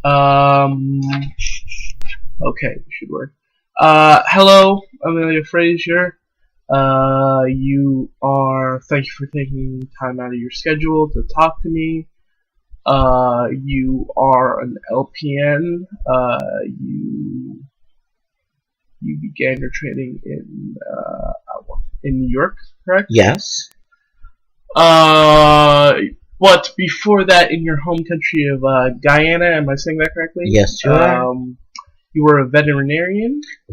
Um, okay, it should work. Hello, Amelia Fraser. Thank you for taking time out of your schedule to talk to me. You are an LPN. You began your training in New York, correct? Yes. But before that, in your home country of Guyana, am I saying that correctly? Yes, you are. You were a veterinarian? A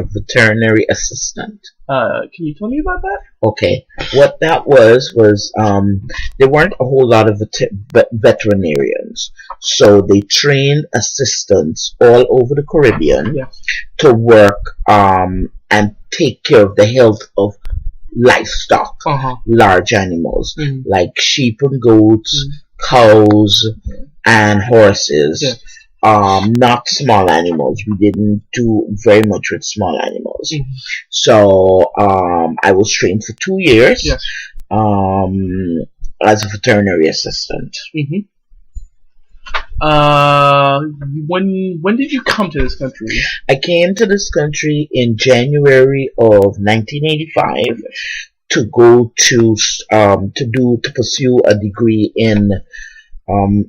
veterinary assistant. Can you tell me about that? Okay. What that was, there weren't a whole lot of veterinarians. So they trained assistants all over the Caribbean to work and take care of the health of livestock, large animals, like sheep and goats, cows, and horses. Not small animals. We didn't do very much with small animals. So I was trained for 2 years as a veterinary assistant. When did you come to this country? I came to this country in January of 1985 to go to pursue a degree in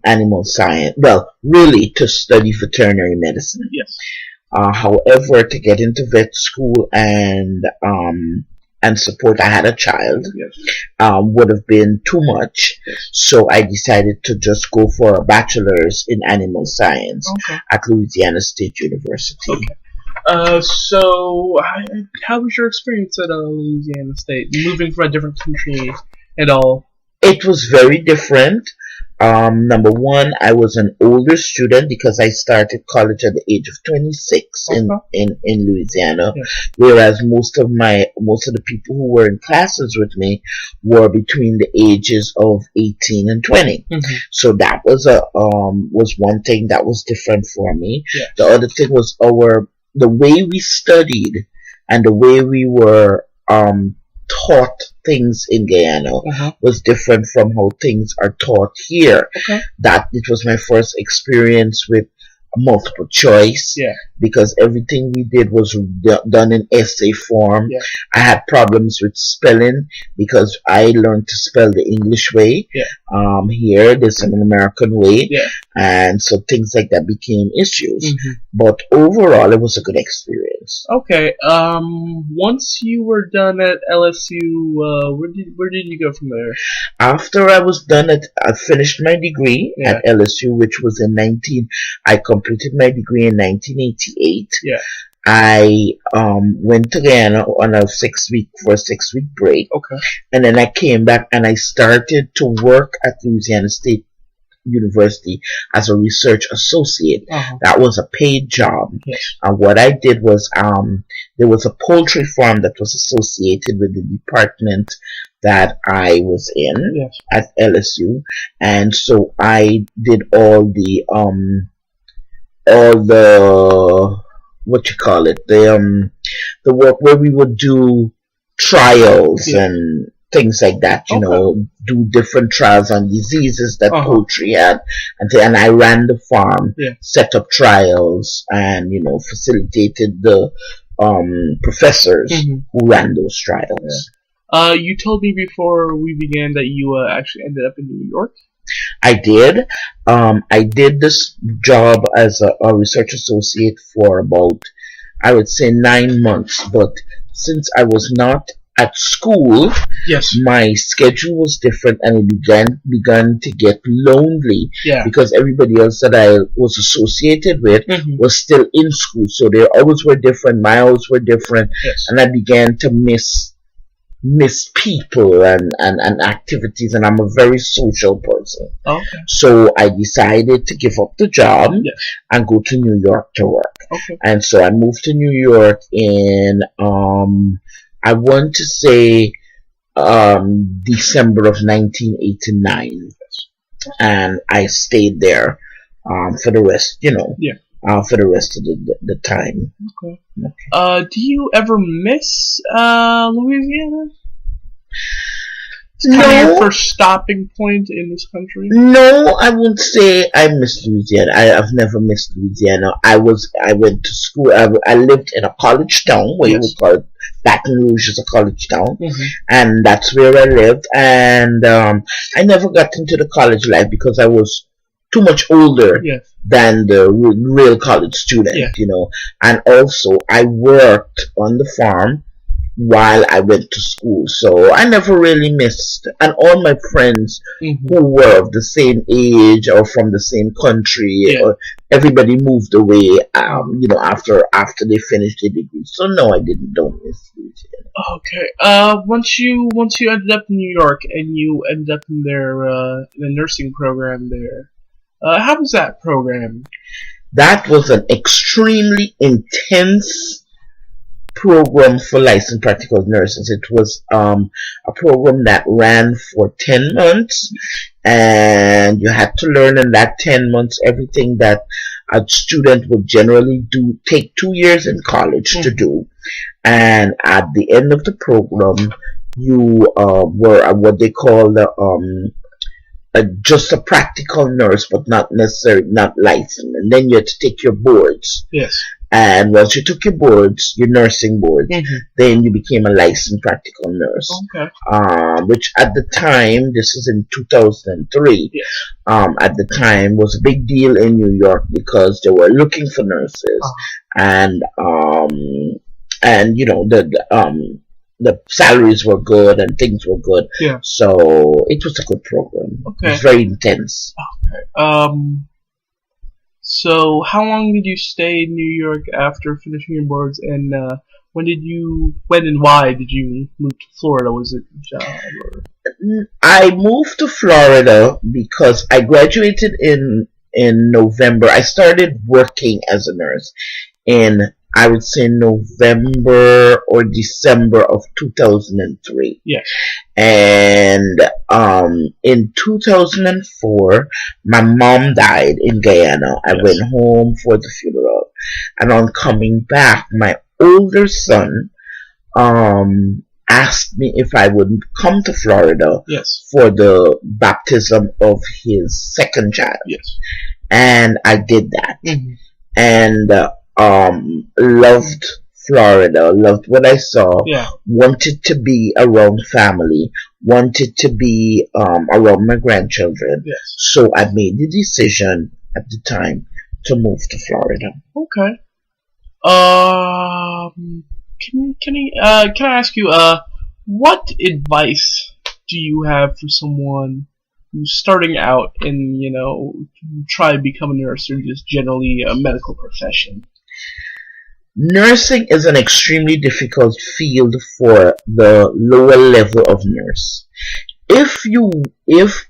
animal science. Well, really to study veterinary medicine. Yes. However, to get into vet school and support, I had a child, would have been too much. So I decided to just go for a bachelor's in animal science at Louisiana State University. So how was your experience at Louisiana State, moving from a different country and all? It was very different. Number one, I was an older student because I started college at the age of 26 in Louisiana, whereas most of the people who were in classes with me were between the ages of 18 and 20. So that was one thing that was different for me. The other thing was the way we studied and the way we were taught things in Guyana was different from how things are taught here. That it was my first experience with multiple choice because everything we did was done in essay form. I had problems with spelling because I learned to spell the English way. Here there's an American way, and so things like that became issues. But overall, it was a good experience. Okay. Once you were done at LSU, where did you go from there? After I was done I finished my degree at LSU, which was I completed my degree in 1988. I went to Guyana on a 6-week break. And then I came back and I started to work at Louisiana State University as a research associate. That was a paid job. And what I did was there was a poultry farm that was associated with the department that I was in at LSU, and so I did all the what you call it, the work where we would do trials and things like that, you know, do different trials on diseases that poultry had, and I ran the farm, set up trials, and you know, facilitated the professors who ran those trials. You told me before we began that you actually ended up in New York. I did. I did this job as a research associate for about, I would say, 9 months. But since I was not at school, my schedule was different, and it began to get lonely because everybody else that I was associated with was still in school. So their hours were different, my hours were different, and I began to miss people and activities, and I'm a very social person. So I decided to give up the job and go to New York to work. And so I moved to New York in I want to say December of 1989, and I stayed there for the rest, for the rest of the time. Do you ever miss Louisiana? kind of your first stopping point in this country? No, I won't say I miss Louisiana. I've never missed Louisiana. I went to school. I lived in a college town where you would call it Baton Rouge is a college town, and that's where I lived. And I never got into the college life because I was too much older than the real college student, you know. And also, I worked on the farm while I went to school, so I never really missed. And all my friends who were of the same age or from the same country, or everybody moved away, you know, after they finished their degree. So no, I don't miss Louisiana. Okay. Once you ended up in New York and you ended up in the nursing program there, how was that program? That was an extremely intense program for licensed practical nurses. It was a program that ran for 10 months, and you had to learn in that 10 months everything that a student would generally take 2 years in college to do. And at the end of the program, you were what they call just a practical nurse, but not licensed. And then you had to take your boards. Yes. And once you took your boards, your nursing boards, then you became a licensed practical nurse. Okay. Which at the time, this is in 2003, at the time was a big deal in New York because they were looking for nurses, and you know the salaries were good and things were good. Yeah. So it was a good program. Okay. It was very intense. Okay. So how long did you stay in New York after finishing your boards, and when and why did you move to Florida? Was it a job or? I moved to Florida because I graduated in November. I started working as a nurse in, I would say, November or December of 2003. Yes. And in 2004, my mom died in Guyana. I went home for the funeral, and on coming back, my older son asked me if I would come to Florida for the baptism of his second child. Yes. And I did that. And loved Florida, loved what I saw, wanted to be around family, wanted to be around my grandchildren. Yes. So I made the decision at the time to move to Florida. Okay. Can I ask you, what advice do you have for someone who's starting out and, you know, try to become a nurse or just generally a medical profession? Nursing is an extremely difficult field for the lower level of nurse. If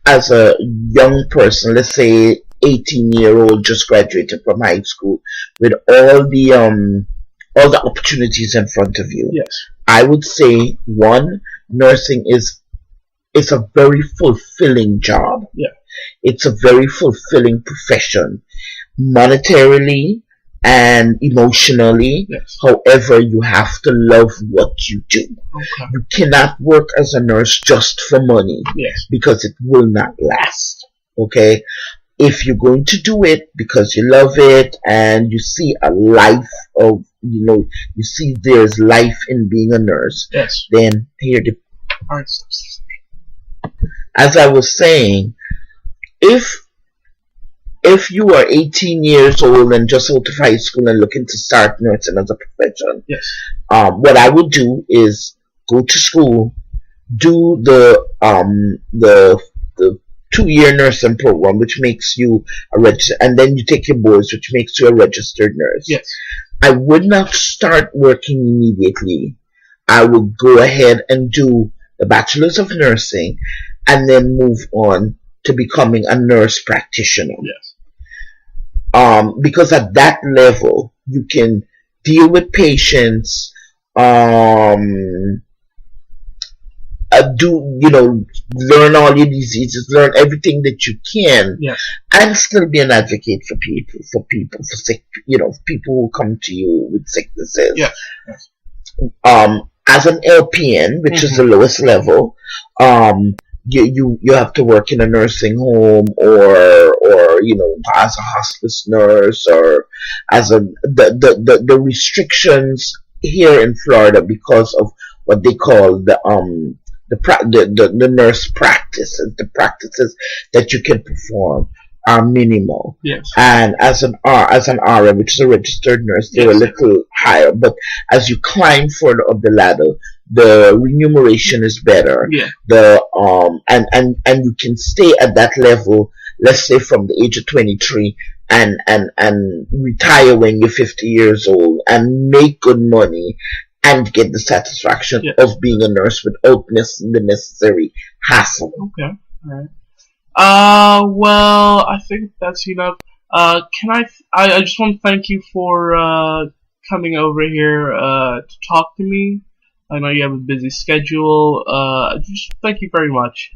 as a young person, let's say 18-year-old just graduated from high school with all the opportunities in front of you, I would say, one, nursing is a very fulfilling job. It's a very fulfilling profession, monetarily and emotionally. However, you have to love what you do. You cannot work as a nurse just for money, because it will not last. Okay? If you're going to do it because you love it and you see a life of, you know, you see there's life in being a nurse, then here the as I was saying, if you are 18 years old and just out of high school and looking to start nursing as a profession, what I would do is go to school, do the 2-year nursing program, which makes you a registered, and then you take your boards, which makes you a registered nurse. I would not start working immediately. I would go ahead and do the Bachelor's of Nursing and then move on to becoming a nurse practitioner. Because at that level, you can deal with patients, learn all your diseases, learn everything that you can, and still be an advocate for sick, people who come to you with sicknesses. As an LPN, which is the lowest level, You have to work in a nursing home, or as a hospice nurse, or as the restrictions here in Florida because of what they call the nurse practices, the practices that you can perform are minimal. Yes. And as an RN, which is a registered nurse, they're a little higher. But as you climb further up the ladder, the remuneration is better. Yeah. And you can stay at that level, let's say from the age of 23, and retire when you're 50 years old and make good money and get the satisfaction of being a nurse without the necessary hassle. Okay. All right. Well, I think that's enough. I just want to thank you for coming over here to talk to me. I know you have a busy schedule. Just thank you very much.